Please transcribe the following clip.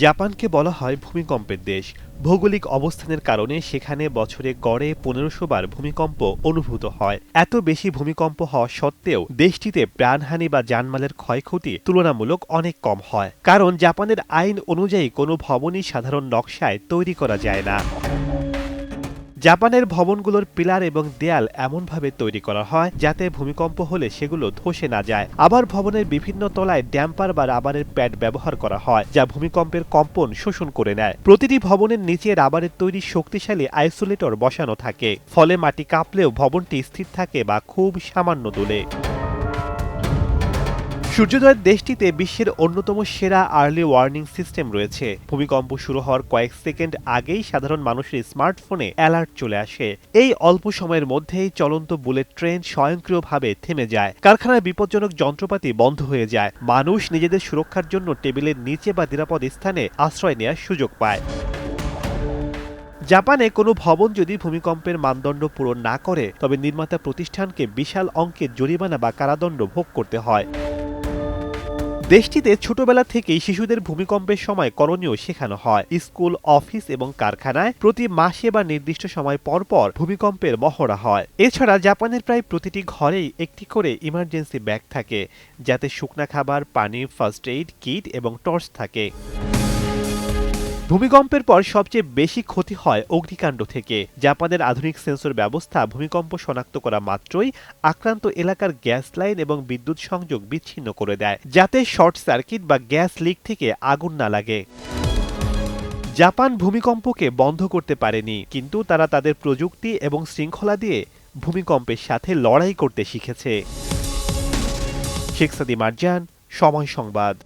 জাপানকে বলা হয় ভূমিকম্পের দেশ। ভৌগোলিক অবস্থানের কারণে সেখানে বছরে গড়ে ১৫০০ বার ভূমিকম্প অনুভূত হয়। এত বেশি ভূমিকম্প হওয়া সত্ত্বেও দেশটিতে প্রাণহানি বা জানমালের ক্ষয়ক্ষতি তুলনামূলক অনেক কম হয়, কারণ জাপানের আইন অনুযায়ী কোনো ভবনই সাধারণ নকশায় তৈরি করা যায় না। জাপানের ভবনগুলোর পিলার এবং দেয়াল এমনভাবে তৈরি করা হয় যাতে ভূমিকম্প হলে সেগুলো ধসে না যায়। আবার ভবনের বিভিন্ন তলায় ড্যাম্পার বা রাবারের প্যাড ব্যবহার করা হয়, যা ভূমিকম্পের কম্পন শোষণ করে নেয়। প্রতিটি ভবনের নিচে রাবারের তৈরি শক্তিশালী আইসোলেটর বসানো থাকে, ফলে মাটি কাঁপলেও ভবনটি স্থির থাকে বা খুব সামান্য দোলে। সূর্যোদয়ের দেশটিতে বিশ্বের অন্যতম সেরা আর্লি ওয়ার্নিং সিস্টেম রয়েছে। ভূমিকম্প শুরু হওয়ার কয়েক সেকেন্ড আগেই সাধারণ মানুষের স্মার্টফোনে অ্যালার্ট চলে আসে। এই অল্প সময়ের মধ্যেই চলন্ত বুলেট ট্রেন স্বয়ংক্রিয়ভাবে থেমে যায়, কারখানার বিপজ্জনক যন্ত্রপাতি বন্ধ হয়ে যায়, মানুষ নিজেদের সুরক্ষার জন্য টেবিলের নিচে বা নিরাপদ স্থানে আশ্রয় নেওয়ার সুযোগ পায়। জাপানে কোনো ভবন যদি ভূমিকম্পের মানদণ্ড পূরণ না করে, তবে নির্মাতা প্রতিষ্ঠানকে বিশাল অঙ্কের জরিমানা বা কারাদণ্ড ভোগ করতে হয়। দেশটিতে ছোটবেলা থেকেই শিশুদের ভূমিকম্পের সময় করণীয় শেখানো হয়। স্কুল, অফিস এবং কারখানায় প্রতি মাসে বা নির্দিষ্ট সময় পর পর ভূমিকম্পের মহড়া হয়। এছাড়া জাপানের প্রায় প্রতিটি ঘরেই একটি করে ইমার্জেন্সি ব্যাগ থাকে, যাতে শুকনা খাবার, পানি, ফার্স্ট এইড কিট এবং টর্চ থাকে। ভূমিকম্পের পর সবচেয়ে বেশি ক্ষতি হয় অগ্নিকাণ্ড থেকে। জাপানের আধুনিক সেন্সর ব্যবস্থা ভূমিকম্প শনাক্ত করা মাত্রই আক্রান্ত এলাকার গ্যাস লাইন এবং বিদ্যুৎ সংযোগ বিচ্ছিন্ন করে দেয়, যাতে শর্ট সার্কিট বা গ্যাস লিক থেকে আগুন না লাগে। জাপান ভূমিকম্পকে বন্ধ করতে পারেনি, কিন্তু তারা তাদের প্রযুক্তি এবং শৃঙ্খলা দিয়ে ভূমিকম্পের সাথে লড়াই করতে শিখেছে। শেখ সাদি মারজান, সময় সংবাদ।